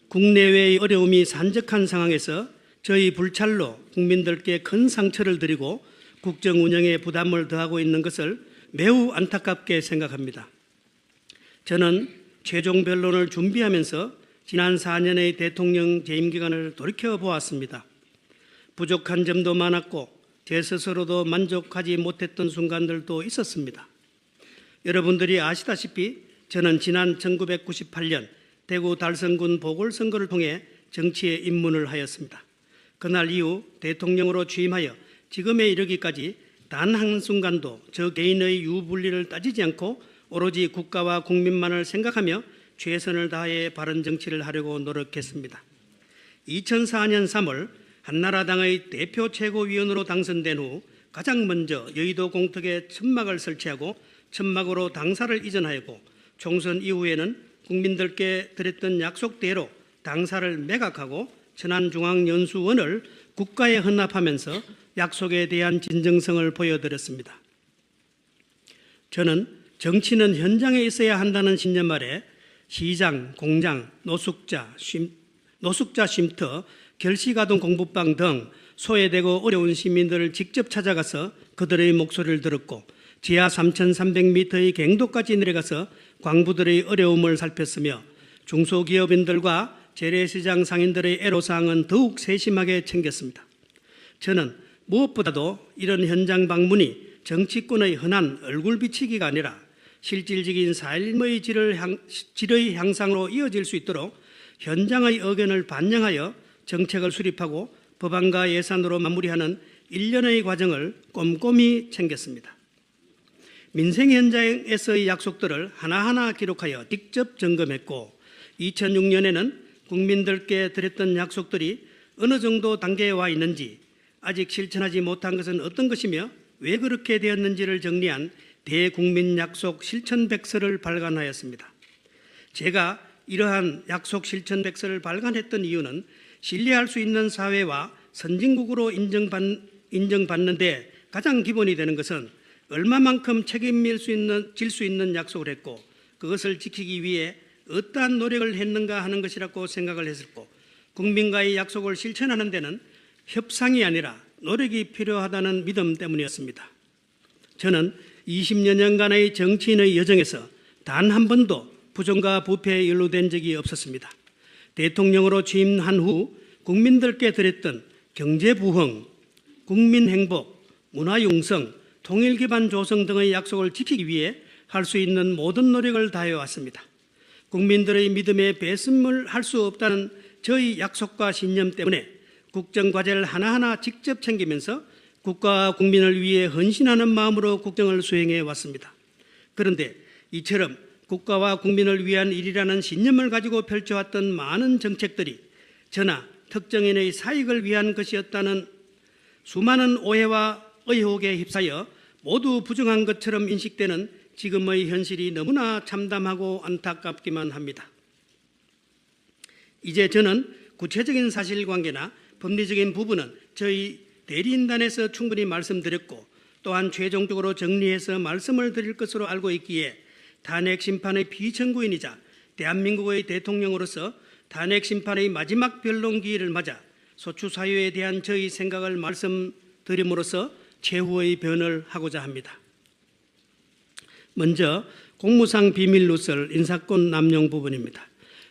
국내외의 어려움이 산적한 상황에서 저희 불찰로 국민들께 큰 상처를 드리고 국정 운영에 부담을 더하고 있는 것을 매우 안타깝게 생각합니다. 저는 최종 변론을 준비하면서 지난 4년의 대통령 재임 기간을 돌이켜 보았습니다. 부족한 점도 많았고 제 스스로도 만족하지 못했던 순간들도 있었습니다. 여러분들이 아시다시피 저는 지난 1998년 대구 달성군 보궐선거를 통해 정치에 입문을 하였습니다. 그날 이후 대통령으로 취임하여 지금에 이르기까지 단 한순간도 저 개인의 유불리를 따지지 않고 오로지 국가와 국민만을 생각하며 최선을 다해 바른 정치를 하려고 노력했습니다. 2004년 3월 한나라당의 대표 최고위원으로 당선된 후 가장 먼저 여의도 공특에 천막을 설치하고 천막으로 당사를 이전하였고 총선 이후에는 국민들께 드렸던 약속대로 당사를 매각하고 천안중앙연수원을 국가에 헌납하면서 약속에 대한 진정성을 보여드렸습니다. 저는 정치는 현장에 있어야 한다는 신념 아래 시장, 공장, 노숙자 쉼터, 결식아동 공부방 등 소외되고 어려운 시민들을 직접 찾아가서 그들의 목소리를 들었고 지하 3,300m의 갱도까지 내려가서 광부들의 어려움을 살폈으며 중소기업인들과 재래시장 상인들의 애로사항은 더욱 세심하게 챙겼습니다. 저는 무엇보다도 이런 현장 방문이 정치권의 흔한 얼굴 비치기가 아니라 실질적인 삶의 질의 향상으로 이어질 수 있도록 현장의 의견을 반영하여 정책을 수립하고 법안과 예산으로 마무리하는 일련의 과정을 꼼꼼히 챙겼습니다. 민생 현장에서의 약속들을 하나하나 기록하여 직접 점검했고 2006년에는 국민들께 드렸던 약속들이 어느 정도 단계에 와 있는지 아직 실천하지 못한 것은 어떤 것이며 왜 그렇게 되었는지를 정리한 대국민 약속 실천 백서를 발간하였습니다. 제가 이러한 약속 실천 백서를 발간했던 이유는 신뢰할 수 있는 사회와 선진국으로 인정받는 데 가장 기본이 되는 것은 얼마만큼 책임질 수 있는 약속을 했고 그것을 지키기 위해 어떠한 노력을 했는가 하는 것이라고 생각을 했었고 국민과의 약속을 실천하는 데는 협상이 아니라 노력이 필요하다는 믿음 때문이었습니다. 저는 20여 년간의 정치인의 여정에서 단 한 번도 부정과 부패에 연루된 적이 없었습니다. 대통령으로 취임한 후 국민들께 드렸던 경제부흥, 국민행복, 문화융성, 통일기반 조성 등의 약속을 지키기 위해 할 수 있는 모든 노력을 다해왔습니다. 국민들의 믿음에 배신을 할 수 없다는 저희 약속과 신념 때문에 국정과제를 하나하나 직접 챙기면서 국가와 국민을 위해 헌신하는 마음으로 국정을 수행해 왔습니다. 그런데 이처럼 국가와 국민을 위한 일이라는 신념을 가지고 펼쳐왔던 많은 정책들이 저나 특정인의 사익을 위한 것이었다는 수많은 오해와 의혹에 휩싸여 모두 부정한 것처럼 인식되는 지금의 현실이 너무나 참담하고 안타깝기만 합니다. 이제 저는 구체적인 사실관계나 법리적인 부분은 저희 대리인단에서 충분히 말씀드렸고 또한 최종적으로 정리해서 말씀을 드릴 것으로 알고 있기에 탄핵 심판의 피청구인이자 대한민국의 대통령으로서 탄핵 심판의 마지막 변론 기일을 맞아 소추 사유에 대한 저희 생각을 말씀드림으로써 최후의 변을 하고자 합니다. 먼저 공무상 비밀 누설 인사권 남용 부분입니다.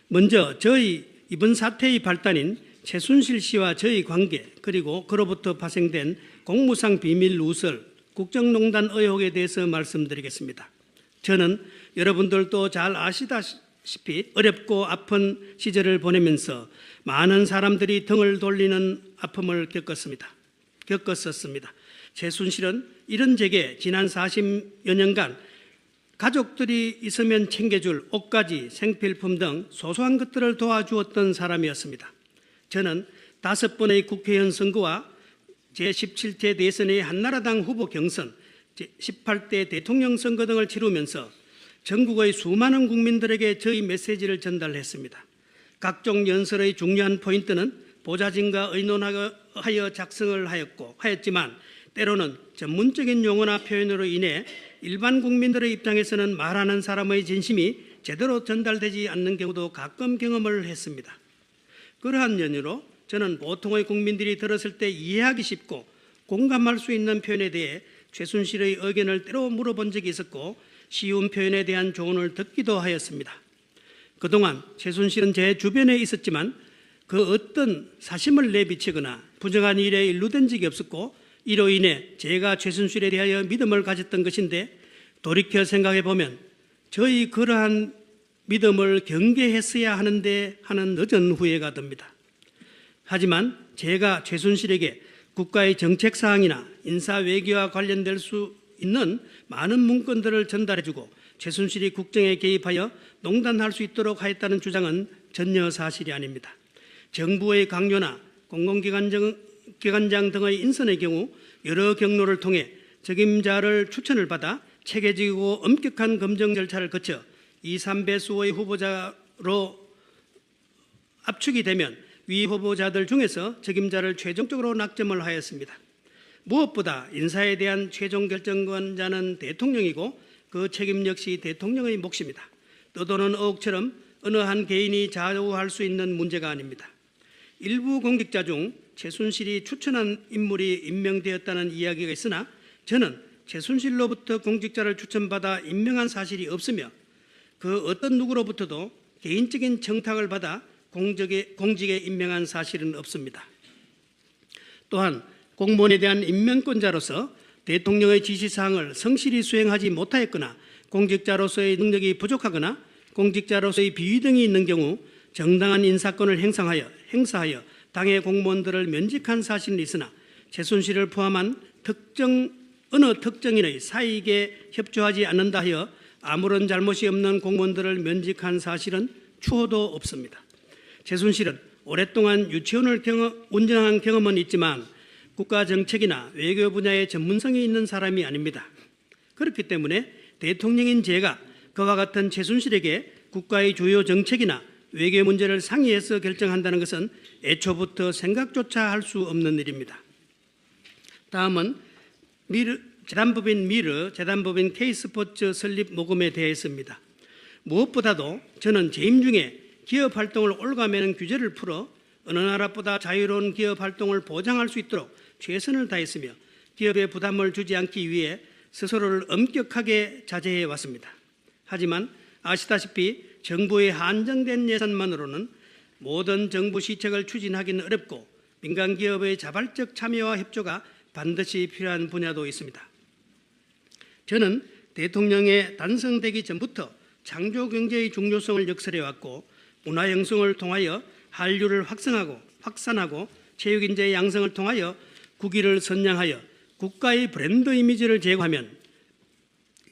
먼저 저희 이번 사태의 발단인 최순실 씨와 저희 관계 그리고 그로부터 파생된 공무상 비밀 누설 국정농단 의혹에 대해서 말씀드리겠습니다. 저는 여러분들도 잘 아시다시피 어렵고 아픈 시절을 보내면서 많은 사람들이 등을 돌리는 아픔을 겪었었습니다. 최순실은 이런 제게 지난 40여 년간 가족들이 있으면 챙겨줄 옷가지, 생필품 등 소소한 것들을 도와주었던 사람이었습니다. 저는 5번의 국회의원 선거와 제17대 대선의 한나라당 후보 경선, 제18대 대통령 선거 등을 치르면서 전국의 수많은 국민들에게 저희 메시지를 전달했습니다. 각종 연설의 중요한 포인트는 보좌진과 의논하여 작성을 하였지만 때로는 전문적인 용어나 표현으로 인해 일반 국민들의 입장에서는 말하는 사람의 진심이 제대로 전달되지 않는 경우도 가끔 경험을 했습니다. 그러한 연유로 저는 보통의 국민들이 들었을 때 이해하기 쉽고 공감할 수 있는 표현에 대해 최순실의 의견을 때로 물어본 적이 있었고 쉬운 표현에 대한 조언을 듣기도 하였습니다. 그동안 최순실은 제 주변에 있었지만 그 어떤 사심을 내비치거나 부정한 일에 일루된 적이 없었고 이로 인해 제가 최순실에 대하여 믿음을 가졌던 것인데 돌이켜 생각해 보면 저희 그러한 믿음을 경계했어야 하는데 하는 늦은 후회가 듭니다. 하지만 제가 최순실에게 국가의 정책 사항이나 인사 외교와 관련될 수 있는 많은 문건들을 전달해주고 최순실이 국정에 개입하여 농단할 수 있도록 하였다는 주장은 전혀 사실이 아닙니다. 정부의 강요나 공공기관장 등의 인선의 경우 여러 경로를 통해 책임자를 추천을 받아 체계적이고 엄격한 검증 절차를 거쳐 2, 3배수의 후보자로 압축이 되면 위 후보자들 중에서 책임자를 최종적으로 낙점을 하였습니다. 무엇보다 인사에 대한 최종 결정권자는 대통령이고 그 책임 역시 대통령의 몫입니다. 떠도는 의혹처럼 어느 한 개인이 좌우할 수 있는 문제가 아닙니다. 일부 공직자 중 최순실이 추천한 인물이 임명되었다는 이야기가 있으나 저는 최순실로부터 공직자를 추천받아 임명한 사실이 없으며 그 어떤 누구로부터도 개인적인 청탁을 받아 공직에 임명한 사실은 없습니다. 또한 공무원에 대한 임명권자로서 대통령의 지시사항을 성실히 수행하지 못하였거나 공직자로서의 능력이 부족하거나 공직자로서의 비위 등이 있는 경우 정당한 인사권을 행사하여 당의 공무원들을 면직한 사실은 있으나 최순실을 포함한 어느 특정인의 사익에 협조하지 않는다 하여 아무런 잘못이 없는 공무원들을 면직한 사실은 추호도 없습니다. 최순실은 오랫동안 유치원을 운영한 경험은 있지만 국가 정책이나 외교 분야에 전문성이 있는 사람이 아닙니다. 그렇기 때문에 대통령인 제가 그와 같은 최순실에게 국가의 주요 정책이나 외교 문제를 상의해서 결정한다는 것은 애초부터 생각조차 할 수 없는 일입니다. 다음은 재단법인 K스포츠 설립 모금에 대해서입니다. 무엇보다도 저는 재임 중에 기업 활동을 올가매는 규제를 풀어 어느 나라보다 자유로운 기업 활동을 보장할 수 있도록 최선을 다했으며 기업에 부담을 주지 않기 위해 스스로를 엄격하게 자제해 왔습니다. 하지만 아시다시피 정부의 한정된 예산만으로는 모든 정부 시책을 추진하기는 어렵고 민간 기업의 자발적 참여와 협조가 반드시 필요한 분야도 있습니다. 저는 대통령에 단성되기 전부터 창조 경제의 중요성을 역설해 왔고 문화 형성을 통하여 한류를 확산하고 체육인재 양성을 통하여 국위를 선양하여 국가의 브랜드 이미지를 제고하면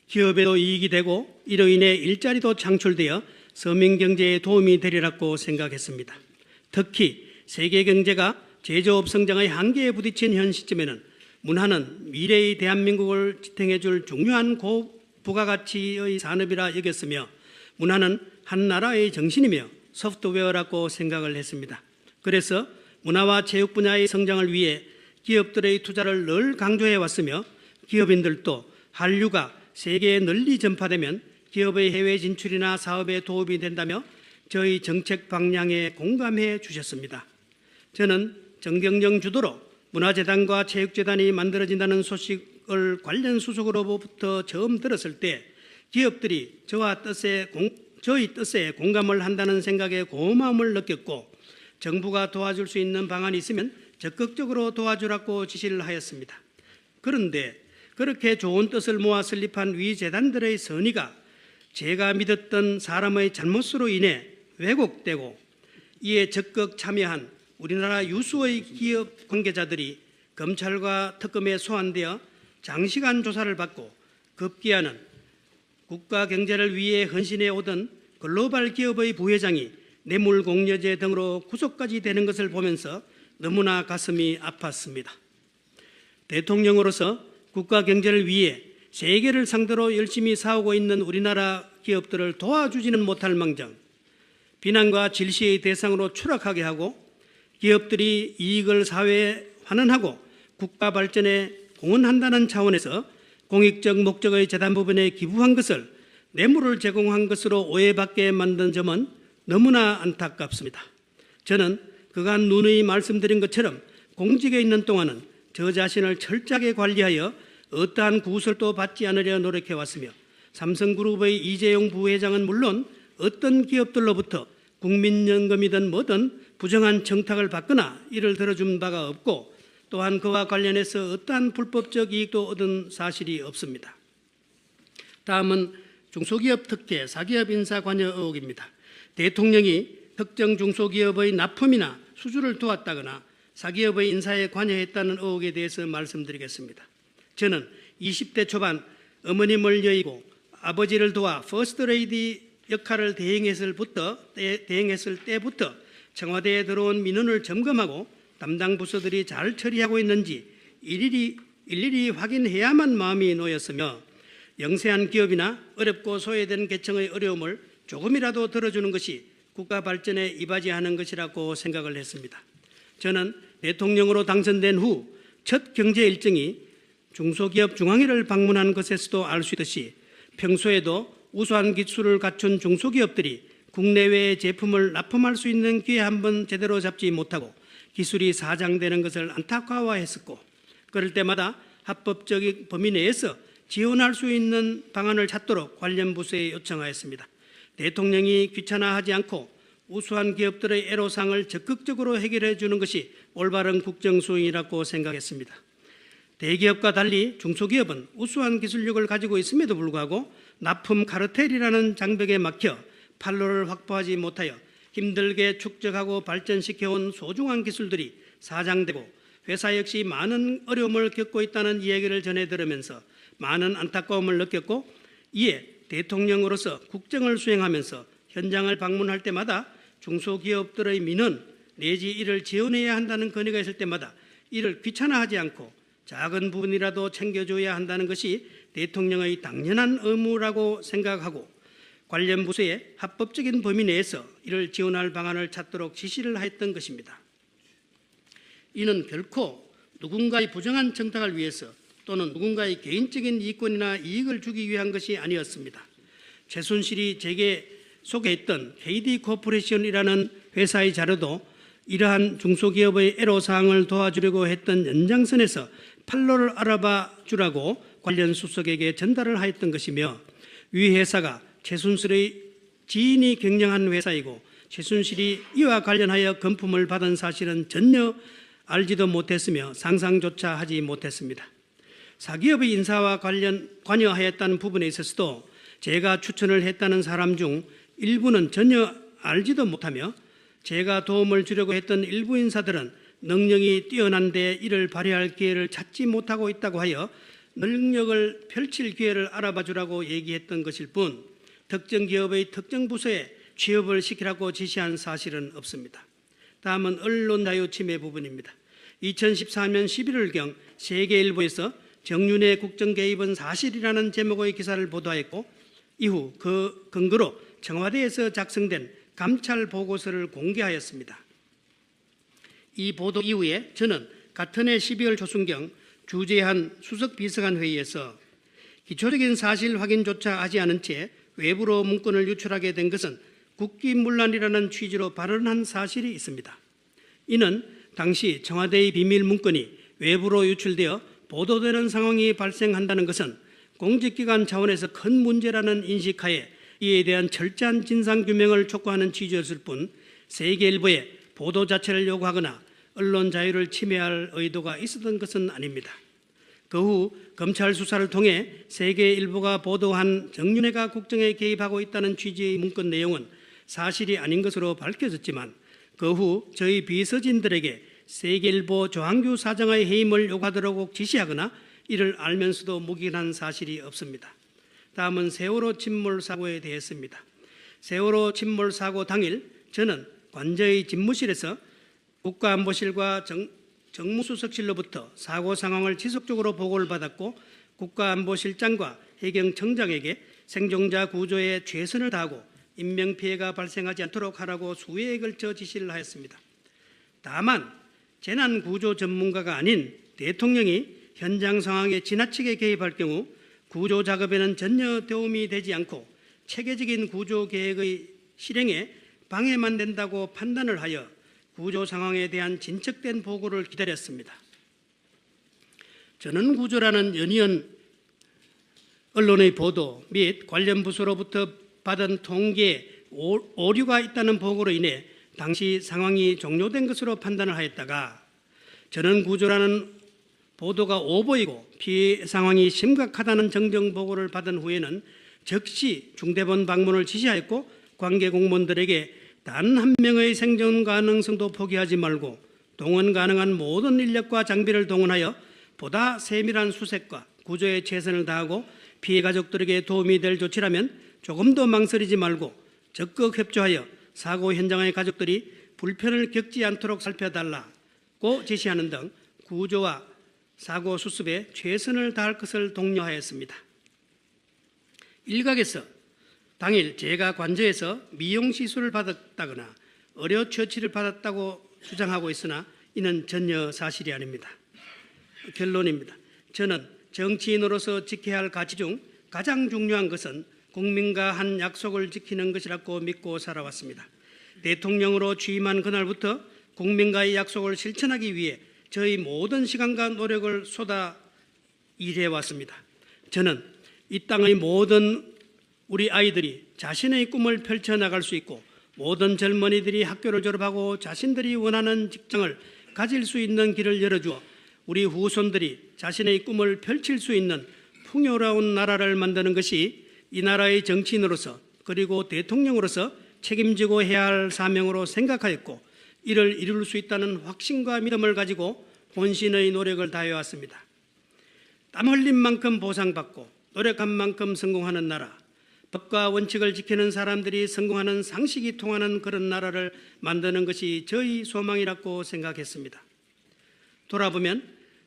기업에도 이익이 되고 이로 인해 일자리도 창출되어 서민 경제에 도움이 되리라고 생각했습니다. 특히 세계 경제가 제조업 성장의 한계에 부딪힌 현 시점에는 문화는 미래의 대한민국을 지탱해 줄 중요한 고부가가치의 산업이라 여겼으며 문화는 한 나라의 정신이며 소프트웨어라고 생각을 했습니다. 그래서 문화와 체육 분야의 성장을 위해 기업들의 투자를 늘 강조해 왔으며 기업인들도 한류가 세계에 널리 전파되면 기업의 해외 진출이나 사업에 도움이 된다며 저희 정책 방향에 공감해 주셨습니다. 저는 정경영 주도로 문화재단과 체육재단이 만들어진다는 소식을 관련 수석으로부터 처음 들었을 때 기업들이 저희 뜻에 공감을 한다는 생각에 고마움을 느꼈고 정부가 도와줄 수 있는 방안이 있으면 적극적으로 도와주라고 지시를 하였습니다. 그런데 그렇게 좋은 뜻을 모아 설립한 위 재단들의 선의가 제가 믿었던 사람의 잘못으로 인해 왜곡되고 이에 적극 참여한 우리나라 유수의 기업 관계자들이 검찰과 특검에 소환되어 장시간 조사를 받고 급기야는 국가 경제를 위해 헌신해 오던 글로벌 기업의 부회장이 뇌물공여죄 등으로 구속까지 되는 것을 보면서 너무나 가슴이 아팠습니다. 대통령으로서 국가 경제를 위해 세계를 상대로 열심히 싸우고 있는 우리나라 기업들을 도와주지는 못할 망정 비난과 질시의 대상으로 추락하게 하고 기업들이 이익을 사회에 환원하고 국가 발전에 공헌한다는 차원에서 공익적 목적의 재단 부분에 기부한 것을 뇌물을 제공한 것으로 오해받게 만든 점은 너무나 안타깝습니다. 저는 그간 누누이 말씀드린 것처럼 공직에 있는 동안은 저 자신을 철저하게 관리하여 어떠한 구설도 받지 않으려 노력해왔으며 삼성그룹의 이재용 부회장은 물론 어떤 기업들로부터 국민연금이든 뭐든 부정한 청탁을 받거나 이를 들어준 바가 없고 또한 그와 관련해서 어떠한 불법적 이익도 얻은 사실이 없습니다. 다음은 중소기업 특혜 사기업 인사 관여 의혹입니다. 대통령이 특정 중소기업의 납품이나 수주를 도왔다거나 사기업의 인사에 관여했다는 의혹에 대해서 말씀드리겠습니다. 저는 20대 초반 어머님을 여의고 아버지를 도와 퍼스트레이디 역할을 대행했을 때부터 청와대에 들어온 민원을 점검하고 담당 부서들이 잘 처리하고 있는지 일일이 확인해야만 마음이 놓였으며 영세한 기업이나 어렵고 소외된 계층의 어려움을 조금이라도 들어주는 것이 국가 발전에 이바지하는 것이라고 생각을 했습니다. 저는 대통령으로 당선된 후 첫 경제 일정이 중소기업 중앙회를 방문한 것에서도 알 수 있듯이 평소에도 우수한 기술을 갖춘 중소기업들이 국내외의 제품을 납품할 수 있는 기회 한번 제대로 잡지 못하고 기술이 사장되는 것을 안타까워했었고 그럴 때마다 합법적인 범위 내에서 지원할 수 있는 방안을 찾도록 관련 부서에 요청하였습니다. 대통령이 귀찮아하지 않고 우수한 기업들의 애로사항을 적극적으로 해결해 주는 것이 올바른 국정수행이라고 생각했습니다. 대기업과 달리 중소기업은 우수한 기술력을 가지고 있음에도 불구하고 납품 카르텔이라는 장벽에 막혀 판로를 확보하지 못하여 힘들게 축적하고 발전시켜온 소중한 기술들이 사장되고 회사 역시 많은 어려움을 겪고 있다는 이야기를 전해 들으면서 많은 안타까움을 느꼈고 이에 대통령으로서 국정을 수행하면서 현장을 방문할 때마다 중소기업들의 민원 내지 이를 지원해야 한다는 건의가 있을 때마다 이를 귀찮아하지 않고 작은 부분이라도 챙겨줘야 한다는 것이 대통령의 당연한 의무라고 생각하고 관련 부서에 합법적인 범위 내에서 이를 지원할 방안을 찾도록 지시를 하였던 것입니다. 이는 결코 누군가의 부정한 청탁을 위해서 또는 누군가의 개인적인 이권이나 이익을 주기 위한 것이 아니었습니다. 최순실이 제게 소개했던 KD코퍼레이션이라는 회사의 자료도 이러한 중소기업의 애로사항을 도와주려고 했던 연장선에서 판로를 알아봐 주라고 관련 수석에게 전달을 하였던 것이며 위 회사가 최순실의 지인이 경영한 회사이고 최순실이 이와 관련하여 금품을 받은 사실은 전혀 알지도 못했으며 상상조차 하지 못했습니다. 사기업의 인사와 관여하였다는 부분에 있어서도 제가 추천을 했다는 사람 중 일부는 전혀 알지도 못하며 제가 도움을 주려고 했던 일부 인사들은 능력이 뛰어난데 이를 발휘할 기회를 찾지 못하고 있다고 하여 능력을 펼칠 기회를 알아봐 주라고 얘기했던 것일 뿐 특정 기업의 특정 부서에 취업을 시키라고 지시한 사실은 없습니다. 다음은 언론 자유 침해 부분입니다. 2014년 11월경 세계일보에서 정윤회 국정 개입은 사실이라는 제목의 기사를 보도하였고 이후 그 근거로 청와대에서 작성된 감찰 보고서를 공개하였습니다. 이 보도 이후에 저는 같은 해 12월 초순경 주재한 수석 비서관 회의에서 기초적인 사실 확인조차 하지 않은 채 외부로 문건을 유출하게 된 것은 국기문란이라는 취지로 발언한 사실이 있습니다. 이는 당시 청와대의 비밀 문건이 외부로 유출되어 보도되는 상황이 발생한다는 것은 공직기관 차원에서 큰 문제라는 인식하에 이에 대한 철저한 진상규명을 촉구하는 취지였을 뿐 세계일보에 보도 자체를 요구하거나 언론 자유를 침해할 의도가 있었던 것은 아닙니다. 그 후 검찰 수사를 통해 세계일보가 보도한 정윤회가 국정에 개입하고 있다는 취지의 문건 내용은 사실이 아닌 것으로 밝혀졌지만 그 후 저희 비서진들에게 세계일보 조항규 사장의 해임을 요구하도록 지시하거나 이를 알면서도 묵인한 사실이 없습니다. 다음은 세월호 침몰 사고에 대해서입니다. 세월호 침몰 사고 당일 저는 관저의 집무실에서 국가안보실과 정무수석실로부터 사고 상황을 지속적으로 보고를 받았고 국가안보실장과 해경청장에게 생존자 구조에 최선을 다하고 인명피해가 발생하지 않도록 하라고 수회에 걸쳐 지시를 하였습니다. 다만 재난구조 전문가가 아닌 대통령이 현장 상황에 지나치게 개입할 경우 구조 작업에는 전혀 도움이 되지 않고 체계적인 구조 계획의 실행에 방해만 된다고 판단을 하여 구조 상황에 대한 진척된 보고를 기다렸습니다. 전원구조라는 연이은 언론의 보도 및 관련 부서로부터 받은 통계 오류가 있다는 보고로 인해 당시 상황이 종료된 것으로 판단을 하였다가 전원구조라는 보도가 오보이고 피해 상황이 심각하다는 정정 보고를 받은 후에는 즉시 중대본 방문을 지시하였고 관계 공무원들에게 단 한 명의 생존 가능성도 포기하지 말고 동원 가능한 모든 인력과 장비를 동원하여 보다 세밀한 수색과 구조에 최선을 다하고 피해 가족들에게 도움이 될 조치라면 조금도 망설이지 말고 적극 협조하여 사고 현장의 가족들이 불편을 겪지 않도록 살펴달라고 지시하는 등 구조와 사고 수습에 최선을 다할 것을 독려하였습니다. 일각에서 당일 제가 관저에서 미용 시술을 받았다거나 의료 처치를 받았다고 주장하고 있으나 이는 전혀 사실이 아닙니다. 결론입니다. 저는 정치인으로서 지켜야 할 가치 중 가장 중요한 것은 국민과 한 약속을 지키는 것이라고 믿고 살아왔습니다. 대통령으로 취임한 그날부터 국민과의 약속을 실천하기 위해 저희 모든 시간과 노력을 쏟아 일해왔습니다. 저는 이 땅의 모든 우리 아이들이 자신의 꿈을 펼쳐나갈 수 있고 모든 젊은이들이 학교를 졸업하고 자신들이 원하는 직장을 가질 수 있는 길을 열어주어 우리 후손들이 자신의 꿈을 펼칠 수 있는 풍요로운 나라를 만드는 것이 이 나라의 정치인으로서 그리고 대통령으로서 책임지고 해야 할 사명으로 생각하였고 이를 이룰 수 있다는 확신과 믿음을 가지고 혼신의 노력을 다해왔습니다. 땀 흘린 만큼 보상받고 노력한 만큼 성공하는 나라, 법과 원칙을 지키는 사람들이 성공하는 상식이 통하는 그런 나라를 만드는 것이 저희 소망이라고 생각했습니다. 돌아보면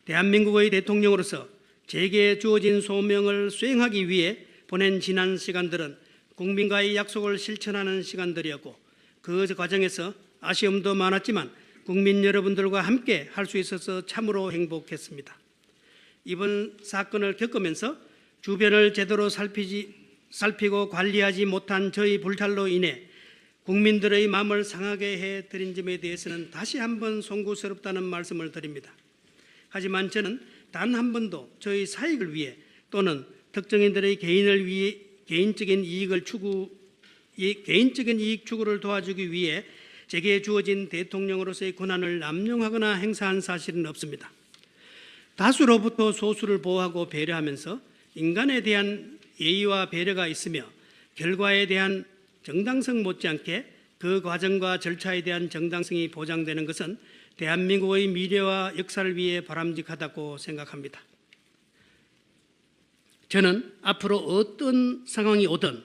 대한민국의 대통령으로서 제게 주어진 소명을 수행하기 위해 보낸 지난 시간들은 국민과의 약속을 실천하는 시간들이었고 그 과정에서 아쉬움도 많았지만 국민 여러분들과 함께 할 수 있어서 참으로 행복했습니다. 이번 사건을 겪으면서 주변을 제대로 살피고 관리하지 못한 저희 불찰로 인해 국민들의 마음을 상하게 해드린 점에 대해서는 다시 한번 송구스럽다는 말씀을 드립니다. 하지만 저는 단 한 번도 저희 사익을 위해 또는 특정인들의 개인적인 이익 추구를 도와주기 위해 제게 주어진 대통령으로서의 권한을 남용하거나 행사한 사실은 없습니다. 다수로부터 소수를 보호하고 배려하면서 인간에 대한 예의와 배려가 있으며 결과에 대한 정당성 못지않게 그 과정과 절차에 대한 정당성이 보장되는 것은 대한민국의 미래와 역사를 위해 바람직하다고 생각합니다. 저는 앞으로 어떤 상황이 오든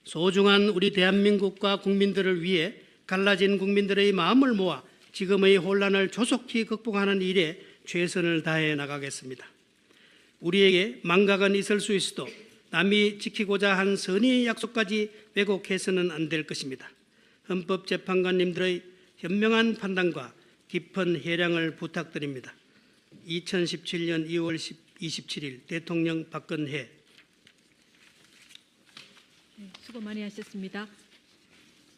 소중한 우리 대한민국과 국민들을 위해 갈라진 국민들의 마음을 모아 지금의 혼란을 조속히 극복하는 일에 최선을 다해 나가겠습니다. 우리에게 망각은 있을 수 있어도 남이 지키고자 한 선의의 약속까지 왜곡해서는 안 될 것입니다. 헌법재판관님들의 현명한 판단과 깊은 해량을 부탁드립니다. 2017년 2월 27일 대통령 박근혜. 수고 많이 하셨습니다.